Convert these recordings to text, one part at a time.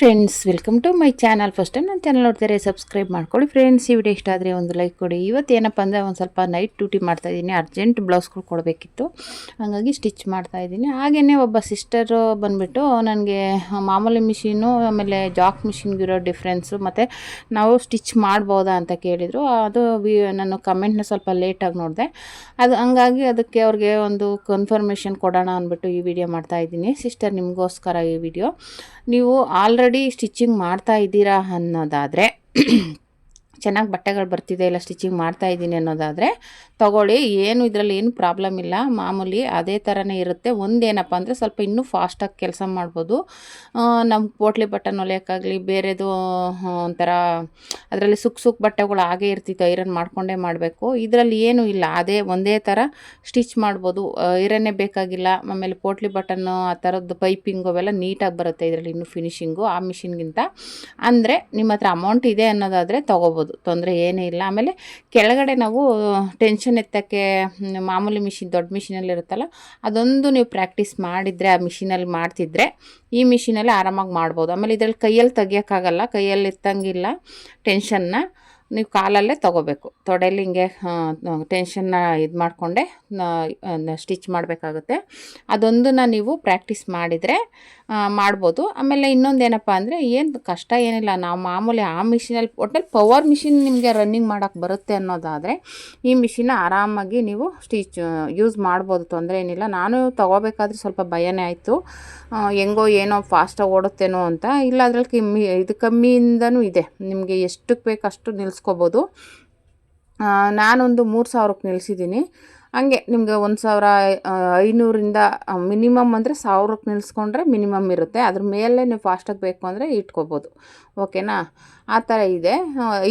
Friends, welcome to my channel. First time ನನ್ನ channel ನೋಡ್ತಾರೆ subscribe ಮಾಡ್ಕೊಳ್ಳಿ. ಫ್ರೆಂಡ್ಸ್, ಈ ವಿಡಿಯೋ ಇಷ್ಟ ಆದರೆ ಒಂದು ಲೈಕ್ ಕೊಡಿ. ಇವತ್ತು ಏನಪ್ಪ ಅಂದರೆ ಒಂದು ಸ್ವಲ್ಪ ನೈಟ್ ಡ್ಯೂಟಿ ಮಾಡ್ತಾಯಿದ್ದೀನಿ. ಅರ್ಜೆಂಟ್ ಬ್ಲೌಸ್ಗಳು ಕೊಡಬೇಕಿತ್ತು, ಹಾಗಾಗಿ ಸ್ಟಿಚ್ ಮಾಡ್ತಾಯಿದ್ದೀನಿ. ಹಾಗೆಯೇ ಒಬ್ಬ ಸಿಸ್ಟರು ಬಂದುಬಿಟ್ಟು ನನಗೆ ಮಾಮೂಲಿ ಮಿಷಿನು ಆಮೇಲೆ ಜಾಕ್ ಮಿಷಿನ್ಗಿರೋ ಡಿಫ್ರೆನ್ಸು ಮತ್ತು ನಾವು ಸ್ಟಿಚ್ ಮಾಡ್ಬೋದಾ ಅಂತ ಕೇಳಿದರು. ಅದು ನಾನು ಕಮೆಂಟ್ನ ಸ್ವಲ್ಪ ಲೇಟಾಗಿ ನೋಡಿದೆ. ಅದು ಹಂಗಾಗಿ ಅದಕ್ಕೆ ಅವ್ರಿಗೆ ಒಂದು ಕನ್ಫರ್ಮೇಷನ್ ಕೊಡೋಣ ಅಂದ್ಬಿಟ್ಟು ಈ ವಿಡಿಯೋ ಮಾಡ್ತಾಯಿದ್ದೀನಿ. ಸಿಸ್ಟರ್, ನಿಮಗೋಸ್ಕರ ಈ ವಿಡಿಯೋ. ನೀವು ಆಲ್ರೆಡಿ ಸ್ಟಿಚಿಂಗ್ ಮಾಡ್ತಾ ಇದ್ದೀರಾ ಅನ್ನೋದಾದರೆ, ಚೆನ್ನಾಗಿ ಬಟ್ಟೆಗಳು ಬರ್ತಿದೆ, ಇಲ್ಲ ಸ್ಟಿಚಿಂಗ್ ಮಾಡ್ತಾ ಇದ್ದೀನಿ ಅನ್ನೋದಾದರೆ ತೊಗೊಳ್ಳಿ. ಏನು ಇದರಲ್ಲಿ ಏನು ಪ್ರಾಬ್ಲಮ್ ಇಲ್ಲ, ಮಾಮೂಲಿ ಅದೇ ಥರನೇ ಇರುತ್ತೆ. ಒಂದೇನಪ್ಪ ಅಂದರೆ ಸ್ವಲ್ಪ ಇನ್ನೂ ಫಾಸ್ಟಾಗಿ ಕೆಲಸ ಮಾಡ್ಬೋದು. ನಮ್ಮ ಪೋಟ್ಲಿ ಬಟನ್ ಹೊಲಿಯೋಕ್ಕಾಗಲಿ ಬೇರೆದು ಒಂಥರ ಅದರಲ್ಲಿ ಸುಕ್ ಬಟ್ಟೆಗಳು ಹಾಗೇ ಇರ್ತಿತ್ತು, ಐರನ್ ಮಾಡಿಕೊಂಡೇ ಮಾಡಬೇಕು. ಇದರಲ್ಲಿ ಏನೂ ಇಲ್ಲ, ಅದೇ ಒಂದೇ ಥರ ಸ್ಟಿಚ್ ಮಾಡ್ಬೋದು. ಐರನ್ನೇ ಬೇಕಾಗಿಲ್ಲ. ಆಮೇಲೆ ಪೋಟ್ಲಿ ಬಟನ್ನು ಆ ಥರದ್ದು ಪೈಪಿಂಗು ಅವೆಲ್ಲ ನೀಟಾಗಿ ಬರುತ್ತೆ ಇದರಲ್ಲಿ, ಇನ್ನೂ ಫಿನಿಶಿಂಗು ಆ ಮಿಷಿನ್ಗಿಂತ. ಅಂದರೆ ನಿಮ್ಮ ಹತ್ರ ಅಮೌಂಟ್ ಇದೆ ಅನ್ನೋದಾದರೆ ತೊಗೋಬೋದು, ತೊಂದರೆ ಏನೇ ಇಲ್ಲ. ಆಮೇಲೆ ಕೆಳಗಡೆ ನಾವು ಟೆನ್ಷನ್ ಎತ್ತಕ್ಕೆ ಮಾಮೂಲಿ ಮಿಷಿನ್, ದೊಡ್ಡ ಮಿಷಿನಲ್ಲಿ ಇರುತ್ತಲ್ಲ, ಅದೊಂದು ನೀವು ಪ್ರಾಕ್ಟೀಸ್ ಮಾಡಿದರೆ, ಆ ಮಿಷಿನಲ್ಲಿ ಮಾಡ್ತಿದ್ರೆ ಈ ಮಿಷಿನಲ್ಲಿ ಆರಾಮಾಗಿ ಮಾಡ್ಬೋದು. ಆಮೇಲೆ ಇದರಲ್ಲಿ ಕೈಯಲ್ಲಿ ತೆಗಿಯೋಕ್ಕಾಗಲ್ಲ, ಕೈಯಲ್ಲಿ ಎತ್ತಂಗಿಲ್ಲ ಟೆನ್ಷನ್ನ. ನೀವು ಕಾಲಲ್ಲೇ ತೊಗೋಬೇಕು, ತೊಡೆಯಲ್ಲಿ ಹಿಂಗೆ ಟೆನ್ಷನ್ನ ಇದು ಮಾಡಿಕೊಂಡೆ ಸ್ಟಿಚ್ ಮಾಡಬೇಕಾಗುತ್ತೆ. ಅದೊಂದನ್ನು ನೀವು ಪ್ರಾಕ್ಟೀಸ್ ಮಾಡಿದರೆ ಮಾಡ್ಬೋದು. ಆಮೇಲೆ ಇನ್ನೊಂದೇನಪ್ಪ ಅಂದರೆ, ಏನು ಕಷ್ಟ ಏನಿಲ್ಲ. ನಾವು ಮಾಮೂಲಿ ಆ ಮಿಷಿನಲ್ಲಿ ಒಟ್ಟಲ್ಲಿ ಪವರ್ ಮಿಷಿನ್ ನಿಮಗೆ ರನ್ನಿಂಗ್ ಮಾಡೋಕ್ಕೆ ಬರುತ್ತೆ ಅನ್ನೋದಾದರೆ ಈ ಮಿಷಿನ್ನ ಆರಾಮಾಗಿ ನೀವು ಯೂಸ್ ಮಾಡ್ಬೋದು, ತೊಂದರೆ ಏನಿಲ್ಲ. ನಾನು ತೊಗೋಬೇಕಾದ್ರೆ ಸ್ವಲ್ಪ ಭಯನೇ ಆಯಿತು, ಹೆಂಗೋ ಏನೋ ಫಾಸ್ಟಾಗಿ ಓಡುತ್ತೇನೋ ಅಂತ. ಇಲ್ಲ, ಅದ್ರಲ್ಲಿ ಇದು ಕಮ್ಮಿಯಿಂದನೂ ಇದೆ, ನಿಮಗೆ ಎಷ್ಟಕ್ಕೆ ಬೇಕು ಅಷ್ಟು ನಿಲ್ಲಿಸ್ಕೋಬೋದು. ನಾನೊಂದು 3000ಕ್ಕೆ ನಿಲ್ಲಿಸಿದ್ದೀನಿ. ಹಂಗೆ ನಿಮಗೆ 1500ರಿಂದ ಮಿನಿಮಮ್ ಅಂದರೆ 1000ಕ್ಕೆ ನಿಲ್ಲಿಸ್ಕೊಂಡ್ರೆ ಮಿನಿಮಮ್ ಇರುತ್ತೆ. ಅದ್ರ ಮೇಲೆ ನೀವು ಫಾಸ್ಟಾಗಿ ಬೇಕು ಅಂದರೆ ಇಟ್ಕೋಬೋದು. ಓಕೆನಾ? ಆ ಥರ ಇದೆ.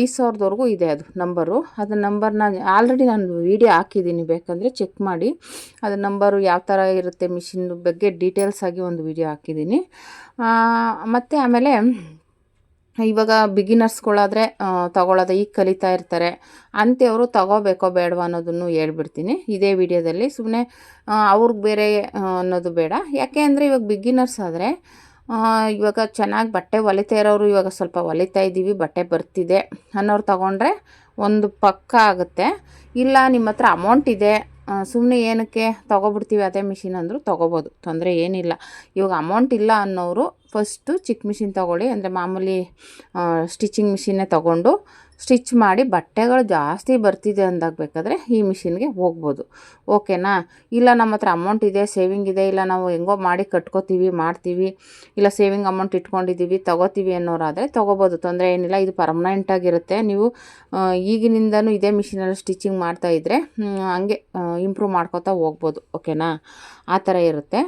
5000ವರೆಗೂ ಇದೆ ಅದು ನಂಬರು. ಅದು ನಂಬರ್ನ ಆಲ್ರೆಡಿ ನಾನು ವೀಡಿಯೋ ಹಾಕಿದ್ದೀನಿ, ಬೇಕಂದರೆ ಚೆಕ್ ಮಾಡಿ. ಅದು ನಂಬರು ಯಾವ ಥರ ಇರುತ್ತೆ ಮಿಷಿನ್ ಬಗ್ಗೆ ಡೀಟೇಲ್ಸ್ ಆಗಿ ಒಂದು ವೀಡಿಯೋ ಹಾಕಿದ್ದೀನಿ. ಮತ್ತು ಆಮೇಲೆ ಇವಾಗ ಬಿಗಿನರ್ಸ್ಗಳಾದರೆ ತೊಗೊಳ್ಳೋದು, ಈಗ ಕಲಿತಾ ಇರ್ತಾರೆ ಅಂಥವರು ತೊಗೋಬೇಕೋ ಬೇಡವೋ ಅನ್ನೋದನ್ನು ಹೇಳ್ಬಿಡ್ತೀನಿ ಇದೇ ವಿಡಿಯೋದಲ್ಲಿ. ಸುಮ್ಮನೆ ಅವ್ರಿಗೆ ಬೇರೆ ಅನ್ನೋದು ಬೇಡ. ಯಾಕೆ ಅಂದರೆ ಇವಾಗ ಬಿಗಿನರ್ಸ್ ಆದರೆ ಇವಾಗ ಚೆನ್ನಾಗಿ ಬಟ್ಟೆ ಹೊಲಿತಾ ಇರೋರು, ಇವಾಗ ಸ್ವಲ್ಪ ಹೊಲಿತಾ ಇದ್ದೀವಿ, ಬಟ್ಟೆ ಬರ್ತಿದೆ ಅನ್ನೋರು ತೊಗೊಂಡ್ರೆ ಒಂದು ಪಕ್ಕ ಆಗುತ್ತೆ. ಇಲ್ಲ ನಿಮ್ಮ ಹತ್ರ ಅಮೌಂಟ್ ಇದೆ, ಸುಮ್ಮನೆ ಏನಕ್ಕೆ ತೊಗೊಬಿಡ್ತೀವಿ ಅದೇ ಮಿಷಿನ್ ಅಂದರೂ ತೊಗೋಬೋದು, ತೊಂದರೆ ಏನಿಲ್ಲ. ಇವಾಗ ಅಮೌಂಟ್ ಇಲ್ಲ ಅನ್ನೋರು ಫಸ್ಟು ಚಿಕ್ಕ ಮಿಷಿನ್ ತೊಗೊಳ್ಳಿ. ಅಂದರೆ ಮಾಮೂಲಿ ಸ್ಟಿಚಿಂಗ್ ಮಿಷಿನ್ನೇ ತೊಗೊಂಡು ಸ್ಟಿಚ್ ಮಾಡಿ ಬಟ್ಟೆಗಳು ಜಾಸ್ತಿ ಬರ್ತಿದೆ ಅಂದಾಗಬೇಕಾದ್ರೆ ಈ ಮಿಷಿನ್ಗೆ ಹೋಗ್ಬೋದು. ಓಕೆನಾ? ಇಲ್ಲ ನಮ್ಮ ಹತ್ರ ಅಮೌಂಟ್ ಇದೆ, ಸೇವಿಂಗ್ ಇದೆ, ಇಲ್ಲ ನಾವು ಹೆಂಗೋ ಮಾಡಿ ಕಟ್ಕೋತೀವಿ, ಮಾಡ್ತೀವಿ, ಇಲ್ಲ ಸೇವಿಂಗ್ ಅಮೌಂಟ್ ಇಟ್ಕೊಂಡಿದ್ದೀವಿ, ತೊಗೋತೀವಿ ಅನ್ನೋರಾದರೆ ತೊಗೋಬೋದು, ತೊಂದರೆ ಏನಿಲ್ಲ. ಇದು ಪರ್ಮನೆಂಟಾಗಿರುತ್ತೆ. ನೀವು ಈಗಿನಿಂದನೂ ಇದೇ ಮಿಷಿನಲ್ಲಿ ಸ್ಟಿಚಿಂಗ್ ಮಾಡ್ತಾಯಿದ್ರೆ ಹಂಗೆ ಇಂಪ್ರೂವ್ ಮಾಡ್ಕೋತಾ ಹೋಗ್ಬೋದು. ಓಕೆನಾ? ಆ ಥರ ಇರುತ್ತೆ.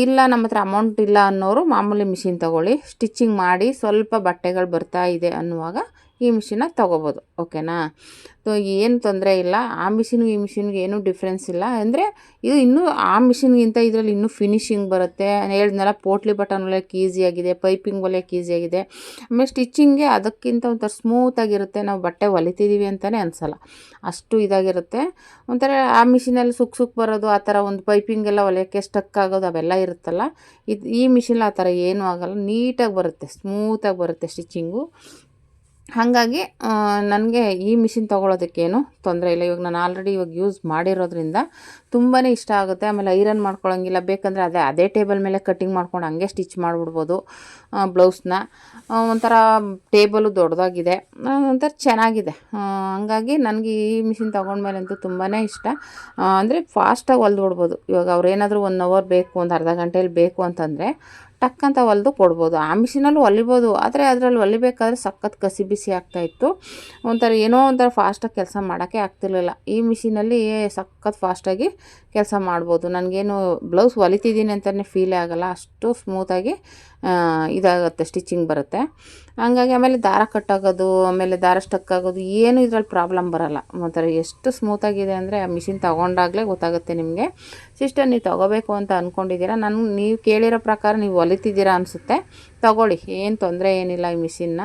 ಇಲ್ಲ ನಮ್ಮ ಹತ್ರ ಅಮೌಂಟ್ ಇಲ್ಲ ಅನ್ನೋರು ಮಾಮೂಲಿ ಮಿಷಿನ್ ತೊಗೊಳ್ಳಿ. ಸ್ಟಿಚಿಂಗ್ ಮಾಡಿ ಸ್ವಲ್ಪ ಬಟ್ಟೆಗಳು ಬರ್ತಾ ಇದೆ ಅನ್ನುವಾಗ ಈ ಮಿಷಿನ ತೊಗೋಬೋದು. ಓಕೆನಾ? ಏನು ತೊಂದರೆ ಇಲ್ಲ. ಆ ಮಿಷಿನ್ಗೆ ಈ ಮಿಷಿನ್ಗೆ ಏನೂ ಡಿಫ್ರೆನ್ಸ್ ಇಲ್ಲ. ಅಂದರೆ ಇದು ಇನ್ನೂ ಆ ಮಿಷಿನ್ಗಿಂತ ಇದರಲ್ಲಿ ಇನ್ನೂ ಫಿನಿಶಿಂಗ್ ಬರುತ್ತೆ. ಹೇಳಿದ್ನಲ್ಲ, ಪೋಟ್ಲಿ ಬಟನ್ ಹೊಲಿಯೋಕ್ಕೆ ಈಸಿಯಾಗಿದೆ, ಪೈಪಿಂಗ್ ಹೊಲಿಯೋಕ್ಕೆ ಈಸಿಯಾಗಿದೆ. ಆಮೇಲೆ ಸ್ಟಿಚಿಂಗ್ಗೆ ಅದಕ್ಕಿಂತ ಒಂಥರ ಸ್ಮೂತಾಗಿರುತ್ತೆ. ನಾವು ಬಟ್ಟೆ ಹೊಲಿತಿದ್ದೀವಿ ಅಂತಲೇ ಅನಿಸಲ್ಲ, ಅಷ್ಟು ಇದಾಗಿರುತ್ತೆ. ಒಂಥರ ಆ ಮಿಷಿನಲ್ಲಿ ಸುಕ್ ಬರೋದು, ಆ ಥರ ಒಂದು ಪೈಪಿಂಗ್ ಎಲ್ಲ ಹೊಲಿಯೋಕ್ಕೆ ಸ್ಟಕ್ ಆಗೋದು ಅವೆಲ್ಲ ಇರುತ್ತಲ್ಲ, ಈ ಮಿಷಿನಲ್ಲಿ ಆ ಥರ ಏನೂ ಆಗೋಲ್ಲ, ನೀಟಾಗಿ ಬರುತ್ತೆ, ಸ್ಮೂತಾಗಿ ಬರುತ್ತೆ ಸ್ಟಿಚಿಂಗು. ಹಾಗಾಗಿ ನನಗೆ ಈ ಮಿಷಿನ್ ತೊಗೊಳೋದಕ್ಕೇನು ತೊಂದರೆ ಇಲ್ಲ. ಇವಾಗ ನಾನು ಆಲ್ರೆಡಿ ಯೂಸ್ ಮಾಡಿರೋದ್ರಿಂದ ತುಂಬಾ ಇಷ್ಟ ಆಗುತ್ತೆ. ಆಮೇಲೆ ಐರನ್ ಮಾಡ್ಕೊಳ್ಳೋಂಗಿಲ್ಲ, ಬೇಕಂದರೆ ಅದೇ ಟೇಬಲ್ ಮೇಲೆ ಕಟ್ಟಿಂಗ್ ಮಾಡ್ಕೊಂಡು ಹಂಗೆ ಸ್ಟಿಚ್ ಮಾಡಿಬಿಡ್ಬೋದು ಬ್ಲೌಸ್ನ. ಒಂಥರ ಟೇಬಲು ದೊಡ್ಡದಾಗಿದೆ, ಒಂಥರ ಚೆನ್ನಾಗಿದೆ. ಹಂಗಾಗಿ ನನಗೆ ಈ ಮಿಷಿನ್ ತೊಗೊಂಡ್ಮೇಲಂತೂ ತುಂಬಾ ಇಷ್ಟ. ಅಂದರೆ ಫಾಸ್ಟಾಗಿ ಹೊಲ್ದು ಇವಾಗ ಅವ್ರೇನಾದರೂ 1 ಅವರ್ ಬೇಕು, ಒಂದು ಅರ್ಧ ಗಂಟೆಯಲ್ಲಿ ಬೇಕು ಅಂತಂದರೆ ಟಕ್ ಅಂತ ಹೊಲಿದು ಕೊಡ್ಬೋದು. ಆ ಮಿಷಿನಲ್ಲೂ ಹೊಲಿಬೋದು, ಆದರೆ ಅದರಲ್ಲಿ ಹೊಲಿಬೇಕಾದ್ರೆ ಸಖತ್ ಕಸಿ ಬಿಸಿ ಆಗ್ತಾಯಿತ್ತು. ಏನೋ ಒಂಥರ ಫಾಸ್ಟಾಗಿ ಕೆಲಸ ಮಾಡೋಕ್ಕೆ ಆಗ್ತಿರ್ಲಿಲ್ಲ. ಈ ಮಿಷಿನಲ್ಲಿ ಸಖತ್ ಫಾಸ್ಟಾಗಿ ಕೆಲಸ ಮಾಡ್ಬೋದು. ನನಗೇನು ಬ್ಲೌಸ್ ಹೊಲಿತಿದ್ದೀನಿ ಅಂತಲೇ ಫೀಲೇ ಆಗೋಲ್ಲ, ಅಷ್ಟು ಸ್ಮೂತಾಗಿ ಇದಾಗುತ್ತೆ, ಸ್ಟಿಚಿಂಗ್ ಬರುತ್ತೆ. ಹಂಗಾಗಿ ಆಮೇಲೆ ದಾರ ಕಟ್ಟಾಗೋದು, ಆಮೇಲೆ ದಾರ ಸ್ಟಕ್ ಆಗೋದು ಏನು ಇದರಲ್ಲಿ ಪ್ರಾಬ್ಲಮ್ ಬರೋಲ್ಲ. ಒಂಥರ ಎಷ್ಟು ಸ್ಮೂತಾಗಿದೆ ಅಂದರೆ ಆ ಮಿಷಿನ್ ತೊಗೊಂಡಾಗಲೇ ಗೊತ್ತಾಗುತ್ತೆ ನಿಮಗೆ. ಸಿಸ್ಟರ್, ನೀವು ತೊಗೋಬೇಕು ಅಂತ ಅಂದ್ಕೊಂಡಿದ್ದೀರಾ, ನೀವು ಕೇಳಿರೋ ಪ್ರಕಾರ ನೀವು ಹೊಲಿತಿದ್ದೀರಾ ಅನಿಸುತ್ತೆ. ತಗೊಳ್ಳಿ, ಏನು ತೊಂದರೆ ಏನಿಲ್ಲ. ಈ ಮಿಷಿನ್ನ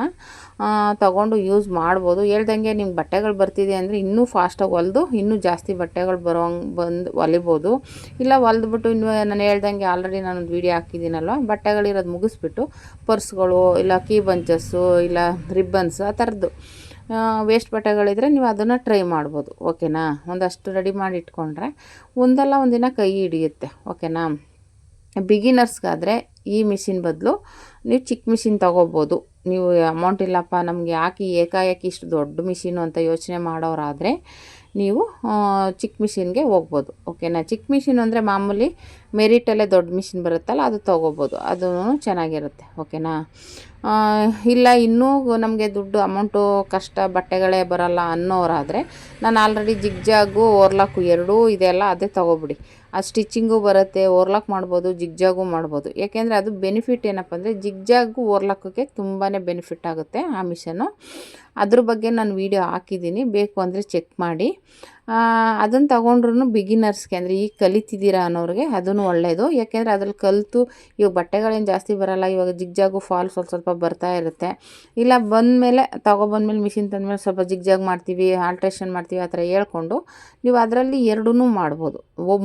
ತಗೊಂಡು ಯೂಸ್ ಮಾಡ್ಬೋದು. ಹೇಳ್ದಂಗೆ ನಿಮ್ಗೆ ಬಟ್ಟೆಗಳು ಬರ್ತಿದೆ ಅಂದರೆ ಇನ್ನೂ ಫಾಸ್ಟಾಗಿ ಹೊಲಿದು ಇನ್ನೂ ಜಾಸ್ತಿ ಬಟ್ಟೆಗಳು ಬಂದು ಹೊಲಿಬೋದು. ಇಲ್ಲ ಹೊಲಿದ್ಬಿಟ್ಟು ಇನ್ನು ನಾನು ಹೇಳ್ದಂಗೆ ಆಲ್ರೆಡಿ ನಾನೊಂದು ವೀಡಿಯೋ ಹಾಕಿದ್ದೀನಲ್ವ, ಬಟ್ಟೆಗಳಿರೋದು ಮುಗಿಸ್ಬಿಟ್ಟು ಪರ್ಸ್ಗಳು ಇಲ್ಲ ಕೀ ಬಂಚಸ್ಸು ಇಲ್ಲ ರಿಬ್ಬನ್ಸ್ ಆ ಥರದ್ದು ವೇಸ್ಟ್ ಬಟ್ಟೆಗಳಿದ್ರೆ ನೀವು ಅದನ್ನು ಟ್ರೈ ಮಾಡ್ಬೋದು. ಓಕೆನಾ. ಒಂದಷ್ಟು ರೆಡಿ ಮಾಡಿ ಇಟ್ಕೊಂಡ್ರೆ ಒಂದಲ್ಲ ಒಂದಿನ ಕೈ ಹಿಡಿಯುತ್ತೆ. ಓಕೆನಾ. ಬಿಗಿನರ್ಸ್ಗಾದರೆ ಈ ಮಿಷಿನ್ ಬದಲು ನೀವು ಚಿಕ್ಕ ಮಿಷಿನ್ ತೊಗೋಬೋದು. ನೀವು ಅಮೌಂಟ್ ಇಲ್ಲಪ್ಪ ನಮಗೆ ಯಾಕೆ ಏಕಾಏಕಿ ಇಷ್ಟು ದೊಡ್ಡ ಮಿಷಿನು ಅಂತ ಯೋಚನೆ ಮಾಡೋರಾದರೆ ನೀವು ಚಿಕ್ಕ ಮಿಷಿನ್ಗೆ ಹೋಗ್ಬೋದು. ಓಕೆನಾ. ಚಿಕ್ಕ ಮಿಷಿನ್ ಅಂದರೆ ಮಾಮೂಲಿ ಮೆರಿಟಲ್ಲೇ ದೊಡ್ಡ ಮಿಷಿನ್ ಬರುತ್ತಲ್ಲ, ಅದು ತೊಗೋಬೋದು. ಅದೂ ಚೆನ್ನಾಗಿರುತ್ತೆ. ಓಕೆನಾ. ಇಲ್ಲ ಇನ್ನೂ ನಮಗೆ ದುಡ್ಡು ಅಮೌಂಟು ಕಷ್ಟ, ಬಟ್ಟೆಗಳೇ ಬರೋಲ್ಲ ಅನ್ನೋರಾದರೆ ನಾನು ಆಲ್ರೆಡಿ ಜಿಗ್ಜಾಗು ಓರ್ಲಾಕು ಎರಡೂ ಇದೆಲ್ಲ ಅದೇ ತೊಗೊಬಿಡಿ. ಆ ಸ್ಟಿಚಿಂಗು ಬರುತ್ತೆ, ಓರ್ಲಾಕ್ ಮಾಡ್ಬೋದು, ಜಿಗ್ಜಾಗು ಮಾಡ್ಬೋದು. ಯಾಕೆಂದರೆ ಅದು ಬೆನಿಫಿಟ್ ಏನಪ್ಪ ಅಂದರೆ ಜಿಗ್ಜಾಗು ಓರ್ಲಾಕೋಕ್ಕೆ ತುಂಬಾ ಬೆನಿಫಿಟ್ ಆಗುತ್ತೆ ಆ ಮಿಷನ್ನು. ಅದ್ರ ಬಗ್ಗೆ ನಾನು ವೀಡಿಯೋ ಹಾಕಿದ್ದೀನಿ, ಬೇಕು ಅಂದರೆ ಚೆಕ್ ಮಾಡಿ. ಅದನ್ನು ತೊಗೊಂಡ್ರೂ ಬಿಗಿನರ್ಸ್ಗೆ ಅಂದರೆ ಈಗ ಕಲಿತಿದ್ದೀರಾ ಅನ್ನೋರಿಗೆ ಅದೂ ಒಳ್ಳೆಯದು. ಯಾಕೆಂದರೆ ಅದ್ರಲ್ಲಿ ಕಲಿತು ಇವಾಗ ಬಟ್ಟೆಗಳೇನು ಜಾಸ್ತಿ ಬರೋಲ್ಲ, ಇವಾಗ ಜಿಗ್ಜಾಗು ಫಾಲ್ ಸ್ವಲ್ಪ ಬರ್ತಾ ಇರುತ್ತೆ. ಇಲ್ಲ ಬಂದಮೇಲೆ ತೊಗೊಬಂದ್ಮೇಲೆ ಮಿಷಿನ್ ತಂದಮೇಲೆ ಸ್ವಲ್ಪ ಜಿಗ್ಜಾಗ್ ಮಾಡ್ತೀವಿ, ಆಲ್ಟ್ರೇಷನ್ ಮಾಡ್ತೀವಿ ಆ ಥರ ಹೇಳ್ಕೊಂಡು ನೀವು ಅದರಲ್ಲಿ ಎರಡೂ ಮಾಡ್ಬೋದು.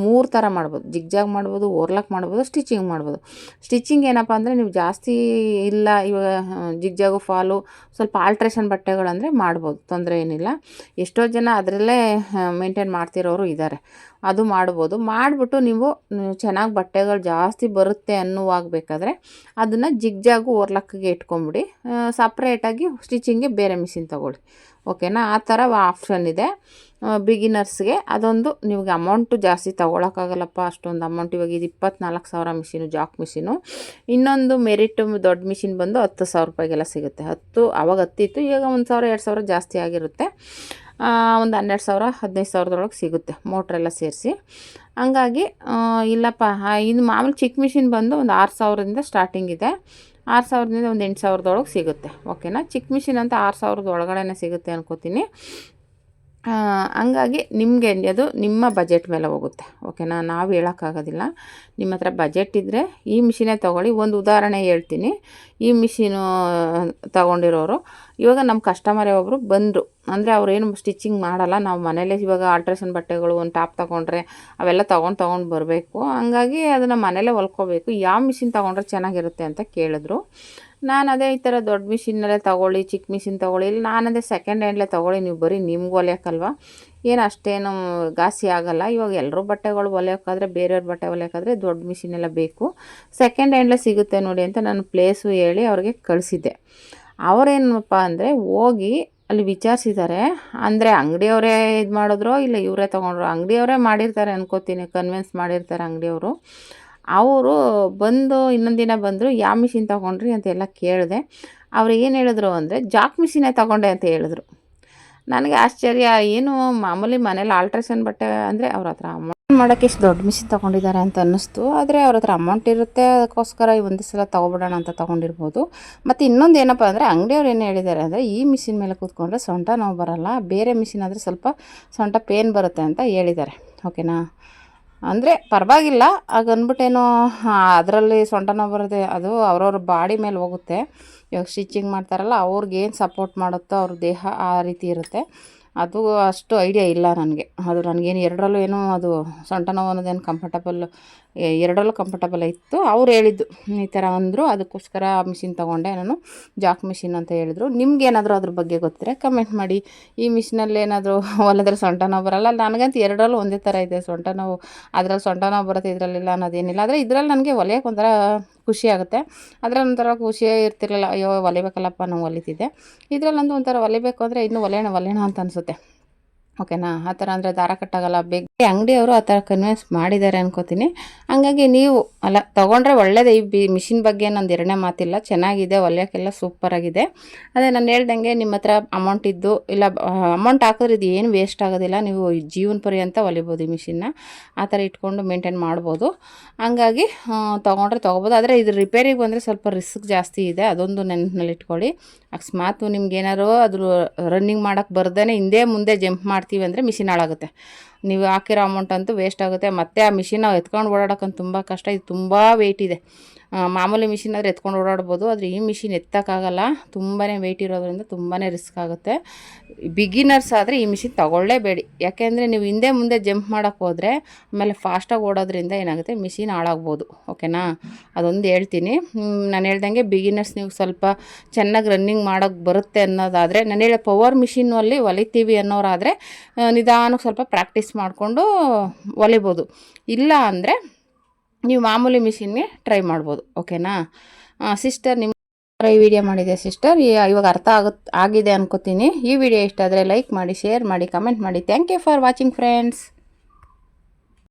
3 ಥರ ಮಾಡ್ಬೋದು. ಜಿಗ್ಜಾಗ್ ಮಾಡ್ಬೋದು, ಓರ್ಲಾಕ್ ಮಾಡ್ಬೋದು, ಸ್ಟಿಚಿಂಗ್ ಮಾಡ್ಬೋದು. ಸ್ಟಿಚಿಂಗ್ ಏನಪ್ಪ ಅಂದರೆ ನೀವು ಜಾಸ್ತಿ ಇಲ್ಲ ಇವಾಗ ಜಿಗ್ಜಾಗು ಫಾಲು ಸ್ವಲ್ಪ ಆಲ್ಟ್ರೇಷನ್ ಬಟ್ಟೆಗಳಂದರೆ ಮಾಡ್ಬೋದು, ತೊಂದರೆ ಏನಿಲ್ಲ. ಎಷ್ಟೋ ಜನ ಅದರಲ್ಲೇ ಮೇಂಟೈನ್ ಮಾಡ್ತಿರೋರು ಇದ್ದಾರೆ, ಅದು ಮಾಡ್ಬೋದು. ಮಾಡಿಬಿಟ್ಟು ನೀವು ಚೆನ್ನಾಗಿ ಬಟ್ಟೆಗಳು ಜಾಸ್ತಿ ಬರುತ್ತೆ ಅನ್ನುವಾಗಬೇಕಾದ್ರೆ ಅದನ್ನು ಜಿಗ್ಜಾಗು ಓರ್ಲಾಕಿಗೆ ಇಟ್ಕೊಂಬಿಡಿ. ಸಪ್ರೇಟಾಗಿ ಸ್ಟಿಚಿಂಗ್ಗೆ ಬೇರೆ ಮಿಷಿನ್ ತೊಗೊಳ್ಳಿ. ಓಕೆನಾ. ಆ ಥರ ಆಪ್ಷನ್ ಇದೆ ಬಿಗಿನರ್ಸ್ಗೆ. ಅದೊಂದು ನಿಮಗೆ ಅಮೌಂಟು ಜಾಸ್ತಿ ತೊಗೊಳಕ್ಕಾಗಲ್ಲಪ್ಪ ಅಷ್ಟೊಂದು ಅಮೌಂಟ್. ಇವಾಗ ಇದು 24,000 ಮಿಷಿನು, ಜಾಕ್ ಮಿಷಿನು. ಇನ್ನೊಂದು ಮೆರಿಟ್ ದೊಡ್ಡ ಮಿಷಿನ್ ಬಂದು 10,000 ರೂಪಾಯಿಗೆಲ್ಲ ಸಿಗುತ್ತೆ. ಅವಾಗ 10 ಇತ್ತು, ಈಗ 1,000 2,000 ಜಾಸ್ತಿ ಆಗಿರುತ್ತೆ. ಒಂದು 12,000 15,000ದೊಳಗೆ ಸಿಗುತ್ತೆ ಮೋಟ್ರೆಲ್ಲ ಸೇರಿಸಿ. ಹಂಗಾಗಿ ಇಲ್ಲಪ್ಪ ಇದು ಮಾಮೂಲಿ ಚಿಕ್ಕ ಮಿಷಿನ್ ಬಂದು ಒಂದು 6,000ದಿಂದ ಸ್ಟಾರ್ಟಿಂಗ್ ಇದೆ. 6,000ದಿಂದ ಒಂದು 8,000ದೊಳಗೆ ಸಿಗುತ್ತೆ. ಓಕೆನಾ. ಚಿಕ್ಕ ಮಿಷಿನ್ ಅಂತ 6,000 ಒಳಗಡೆ ಸಿಗುತ್ತೆ ಅನ್ಕೋತೀನಿ. ಹಂಗಾಗಿ ನಿಮಗೆ ಅದು ನಿಮ್ಮ ಬಜೆಟ್ ಮೇಲೆ ಹೋಗುತ್ತೆ. ಓಕೆನಾ. ನಾವು ಹೇಳೋಕ್ಕಾಗೋದಿಲ್ಲ. ನಿಮ್ಮ ಹತ್ರ ಬಜೆಟ್ ಇದ್ದರೆ ಈ ಮಿಷಿನೇ ತೊಗೊಳ್ಳಿ. ಒಂದು ಉದಾಹರಣೆ ಹೇಳ್ತೀನಿ. ಈ ಮಿಷಿನು ತೊಗೊಂಡಿರೋರು ಇವಾಗ ನಮ್ಮ ಕಸ್ಟಮರೇ ಒಬ್ಬರು ಬಂದರು ಅಂದರೆ ಅವ್ರೇನು ಸ್ಟಿಚಿಂಗ್ ಮಾಡಲ್ಲ, ನಾವು ಮನೇಲೇ ಇವಾಗ ಆಲ್ಟ್ರೇಷನ್ ಬಟ್ಟೆಗಳು ಒಂದು ಟಾಪ್ ತೊಗೊಂಡ್ರೆ ಅವೆಲ್ಲ ತೊಗೊಂಡು ಬರಬೇಕು. ಹಂಗಾಗಿ ಅದನ್ನು ಮನೇಲೇ ಹೊಲ್ಕೋಬೇಕು. ಯಾವ ಮಿಷಿನ್ ತೊಗೊಂಡ್ರೆ ಚೆನ್ನಾಗಿರುತ್ತೆ ಅಂತ ಕೇಳಿದ್ರು. ನಾನು ಅದೇ ಈ ಥರ ದೊಡ್ಡ ಮಿಷಿನಲ್ಲೇ ತೊಗೊಳ್ಳಿ, ಚಿಕ್ಕ ಮಿಷಿನ್ ತೊಗೊಳ್ಳಿ, ಇಲ್ಲ ನಾನು ಅದೇ ಸೆಕೆಂಡ್ ಹ್ಯಾಂಡ್ಲೇ ತೊಗೊಳ್ಳಿ, ನೀವು ಬರೀ ನಿಮ್ಗೆ ಹೊಲಿಯೋಕ್ಕಲ್ವ, ಏನು ಅಷ್ಟೇನು ಘಾಸಿ ಆಗೋಲ್ಲ. ಇವಾಗ ಎಲ್ಲರೂ ಬಟ್ಟೆಗಳು ಹೊಲಿಯೋಕ್ಕಾದ್ರೆ, ಬೇರೆಯವ್ರ ಬಟ್ಟೆ ಹೊಲಿಯೋಕ್ಕಾದ್ರೆ ದೊಡ್ಡ ಮಿಷಿನೆಲ್ಲ ಬೇಕು. ಸೆಕೆಂಡ್ ಹ್ಯಾಂಡ್ಲೇ ಸಿಗುತ್ತೆ ನೋಡಿ ಅಂತ ನಾನು ಪ್ಲೇಸು ಹೇಳಿ ಅವ್ರಿಗೆ ಕಳಿಸಿದ್ದೆ. ಅವರೇನಪ್ಪ ಅಂದರೆ ಹೋಗಿ ಅಲ್ಲಿ ವಿಚಾರಿಸಿದ್ದಾರೆ. ಅಂದರೆ ಅಂಗಡಿಯವರೇ ಇದು ಮಾಡಿದ್ರು ಇಲ್ಲ ಇವರೇ ತೊಗೊಂಡ್ರು, ಅಂಗಡಿಯವರೇ ಮಾಡಿರ್ತಾರೆ ಅನ್ಕೋತೀನಿ, ಕನ್ವಿನ್ಸ್ ಮಾಡಿರ್ತಾರೆ ಅಂಗಡಿಯವರು. ಅವರು ಬಂದು ಇನ್ನೊಂದು ದಿನ ಬಂದರು, ಯಾವ ಮಿಷಿನ್ ತೊಗೊಂಡ್ರಿ ಅಂತೆಲ್ಲ ಕೇಳಿದೆ. ಅವ್ರು ಏನು ಹೇಳಿದ್ರು ಅಂದರೆ ಜಾಕ್ ಮಿಷಿನೇ ತೊಗೊಂಡೆ ಅಂತ ಹೇಳಿದ್ರು. ನನಗೆ ಆಶ್ಚರ್ಯ, ಏನು ಮಾಮೂಲಿ ಮನೇಲಿ ಆಲ್ಟ್ರೇಷನ್ ಬಟ್ಟೆ ಅಂದರೆ ಅವ್ರ ಹತ್ರ ಅಮೌಂಟ್ ಮಾಡೋಕ್ಕೆ ಇಷ್ಟು ದೊಡ್ಡ ಮಿಷಿನ್ ತೊಗೊಂಡಿದ್ದಾರೆ ಅಂತ ಅನ್ನಿಸ್ತು. ಆದರೆ ಅವ್ರ ಹತ್ರ ಅಮೌಂಟ್ ಇರುತ್ತೆ, ಅದಕ್ಕೋಸ್ಕರ ಒಂದು ಸಲ ತೊಗೊಬಿಡೋಣ ಅಂತ ತೊಗೊಂಡಿರ್ಬೋದು. ಮತ್ತು ಇನ್ನೊಂದು ಏನಪ್ಪ ಅಂದರೆ ಅಂಗಡಿಯವ್ರು ಏನು ಹೇಳಿದ್ದಾರೆ ಅಂದರೆ ಈ ಮಿಷಿನ್ ಮೇಲೆ ಕೂತ್ಕೊಂಡ್ರೆ ಸೊಂಟ ನೋವು ಬರೋಲ್ಲ, ಬೇರೆ ಮಿಷಿನ್ ಆದರೆ ಸ್ವಲ್ಪ ಸೊಂಟ ಪೇನ್ ಬರುತ್ತೆ ಅಂತ ಹೇಳಿದ್ದಾರೆ. ಓಕೆನಾ. ಅಂದರೆ ಪರವಾಗಿಲ್ಲ, ಹಾಗನ್ಬಿಟ್ಟೇನೋ ಅದರಲ್ಲಿ ಸೊಂಟ ನೋವು ಬರುತ್ತೆ, ಅದು ಅವ್ರವ್ರ ಬಾಡಿ ಮೇಲೆ ಹೋಗುತ್ತೆ. ಇವಾಗ ಸ್ಟಿಚಿಂಗ್ ಮಾಡ್ತಾರಲ್ಲ ಅವ್ರಿಗೇನು ಸಪೋರ್ಟ್ ಮಾಡುತ್ತೋ ಅವ್ರ ದೇಹ ಆ ರೀತಿ ಇರುತ್ತೆ. ಅದು ಅಷ್ಟು ಐಡಿಯಾ ಇಲ್ಲ ನನಗೆ. ಅದು ನನಗೇನು ಎರಡರಲ್ಲೂ ಏನೂ ಅದು ಸೊಂಟ ನೋವು ಅನ್ನೋದೇನು ಎರಡರಲ್ಲೂ ಕಂಫರ್ಟಬಲ್ ಇತ್ತು. ಅವ್ರು ಹೇಳಿದ್ದು ಈ ಥರ ಅಂದರು, ಅದಕ್ಕೋಸ್ಕರ ಮಿಷಿನ್ ತೊಗೊಂಡೆ ನಾನು, ಜಾಕ್ ಮಿಷಿನ್ ಅಂತ ಹೇಳಿದ್ರು. ನಿಮ್ಗೇನಾದರೂ ಅದ್ರ ಬಗ್ಗೆ ಗೊತ್ತಿದ್ರೆ ಕಮೆಂಟ್ ಮಾಡಿ. ಈ ಮಿಷಿನಲ್ಲಿ ಏನಾದರೂ ಹೊಲಿದ್ರೆ ಸೊಂಟ ನೋವು ಬರೋಲ್ಲ. ನನಗಂತೂ ಎರಡರಲ್ಲೂ ಒಂದೇ ಥರ ಇದೆ ಸೊಂಟ ನೋವು. ಅದ್ರಲ್ಲಿ ಸೊಂಟ ನೋವು ಬರುತ್ತೆ, ಇದರಲ್ಲಿಲ್ಲ ಅನ್ನೋದೇನಿಲ್ಲ. ಆದರೆ ಇದರಲ್ಲಿ ನನಗೆ ಹೊಲಿಯೋಕೆ ಒಂಥರ ಖುಷಿ ಆಗುತ್ತೆ. ಅದರಲ್ಲಿ ಒಂಥರ ಖುಷಿಯೇ ಇರ್ತಿರಲಿಲ್ಲ, ಅಯ್ಯೋ ಹೊಲಿಬೇಕಲ್ಲಪ್ಪ ನಾವು ಹೊಲಿತಿದ್ದೆ. ಇದರಲ್ಲಂತೂ ಒಂಥರ ಹೊಲಿಬೇಕು ಅಂದರೆ ಇನ್ನೂ ಹೊಲಿಯೋಣ ಅಂತ ಅನಿಸುತ್ತೆ. ಓಕೆನಾ. ಆ ಥರ ಅಂದರೆ ದಾರ ಕಟ್ಟಾಗಲ್ಲ. ಅಂಗಡಿಯವರು ಆ ಥರ ಕನ್ವಿನ್ಸ್ ಮಾಡಿದ್ದಾರೆ ಅನ್ಕೋತೀನಿ. ಹಂಗಾಗಿ ನೀವು ಅಲ್ಲ ತೊಗೊಂಡ್ರೆ ಒಳ್ಳೆಯದೇ. ಈ ಮಿಷಿನ್ ಬಗ್ಗೆ ನಂದು ಎರಡನೇ ಮಾತಿಲ್ಲ, ಚೆನ್ನಾಗಿದೆ, ಹೊಲಿಯೋಕ್ಕೆಲ್ಲ ಸೂಪರಾಗಿದೆ. ಅದೇ ನಾನು ಹೇಳ್ದಂಗೆ ನಿಮ್ಮ ಹತ್ರ ಅಮೌಂಟ್ ಇದ್ದು ಇಲ್ಲ ಅಮೌಂಟ್ ಹಾಕಿದ್ರೆ ಇದು ಏನು ವೇಸ್ಟ್ ಆಗೋದಿಲ್ಲ, ನೀವು ಜೀವನ ಪರ್ಯಂತ ಹೊಲಿಬೋದು ಈ ಮಿಷಿನ್ನ. ಆ ಥರ ಇಟ್ಕೊಂಡು ಮೇಂಟೈನ್ ಮಾಡ್ಬೋದು. ಹಂಗಾಗಿ ತೊಗೋಬೋದು. ಆದರೆ ಇದು ರಿಪೇರಿಗೆ ಬಂದರೆ ಸ್ವಲ್ಪ ರಿಸ್ಕ್ ಜಾಸ್ತಿ ಇದೆ, ಅದೊಂದು ನೆನಪಿನಲ್ಲಿ ಇಟ್ಕೊಳ್ಳಿ. ಅಕಸ್ಮಾತ್ ನಿಮ್ಗೆ ಏನಾದ್ರು ಅದ್ರ ರನ್ನಿಂಗ್ ಮಾಡೋಕ್ಕೆ ಬರ್ದೇ ಹಿಂದೆ ಮುಂದೆ ಜಂಪ್ ಮಾಡ್ತೀವಿ ಅಂದರೆ ಮಿಷಿನ್ ಹಾಳಾಗುತ್ತೆ. ನೀವು ಹಾಕಿರೋ ಅಮೌಂಟ್ ಅಂತೂ ವೇಸ್ಟ್ ಆಗುತ್ತೆ. ಮತ್ತು ಆ ಮಿಷಿನ್ ನಾವು ಎತ್ಕೊಂಡು ಓಡಾಡೋಕ್ಕಂತೂ ತುಂಬ ಕಷ್ಟ. ಇದು ತುಂಬ ವೆಯ್ಟ್ ಇದೆ. ಮಾಮೂಲಿ ಮಿಷಿನ್ ಆದರೆ ಎತ್ಕೊಂಡು ಓಡಾಡ್ಬೋದು, ಆದರೆ ಈ ಮಿಷಿನ್ ಎತ್ತಕ್ಕಾಗಲ್ಲ, ತುಂಬಾ ವೆಯ್ಟ್ ಇರೋದ್ರಿಂದ ತುಂಬಾ ರಿಸ್ಕ್ ಆಗುತ್ತೆ. ಬಿಗಿನರ್ಸ್ ಆದರೆ ಈ ಮಿಷಿನ್ ತೊಗೊಳ್ಳೇಬೇಡಿ. ಯಾಕೆಂದರೆ ನೀವು ಹಿಂದೆ ಮುಂದೆ ಜಂಪ್ ಮಾಡೋಕ್ಕೆ ಹೋದರೆ ಆಮೇಲೆ ಫಾಸ್ಟಾಗಿ ಓಡೋದ್ರಿಂದ ಏನಾಗುತ್ತೆ, ಮಿಷಿನ್ ಹಾಳಾಗ್ಬೋದು. ಓಕೆನಾ, ಅದೊಂದು ಹೇಳ್ತೀನಿ. ನಾನು ಹೇಳ್ದಂಗೆ ಬಿಗಿನರ್ಸ್ ನೀವು ಸ್ವಲ್ಪ ಚೆನ್ನಾಗಿ ರನ್ನಿಂಗ್ ಮಾಡೋಕ್ಕೆ ಬರುತ್ತೆ ಅನ್ನೋದಾದರೆ, ನಾನು ಹೇಳೋ ಪವರ್ ಮಿಷಿನಲ್ಲಿ ಹೊಲಿತೀವಿ ಅನ್ನೋರಾದರೆ ನಿಧಾನಕ್ಕೆ ಸ್ವಲ್ಪ ಪ್ರಾಕ್ಟೀಸ್ ಮಾಡಿಕೊಂಡು ಹೊಲಿಬೋದು. ಇಲ್ಲ ಅಂದರೆ ನೀವು ಮಾಮೂಲಿ ಮಿಷಿನ್ಗೆ ಟ್ರೈ ಮಾಡ್ಬೋದು. ಓಕೆನಾ ಸಿಸ್ಟರ್, ನಿಮ್ಮ ಈ ವಿಡಿಯೋ ಮಾಡಿದೆ ಸಿಸ್ಟರ್, ಇವಾಗ ಅರ್ಥ ಆಗಿದೆ ಅನ್ಕೋತೀನಿ. ಈ ವಿಡಿಯೋ ಇಷ್ಟ ಆದರೆ ಲೈಕ್ ಮಾಡಿ, ಶೇರ್ ಮಾಡಿ, ಕಮೆಂಟ್ ಮಾಡಿ. Thank you for watching friends.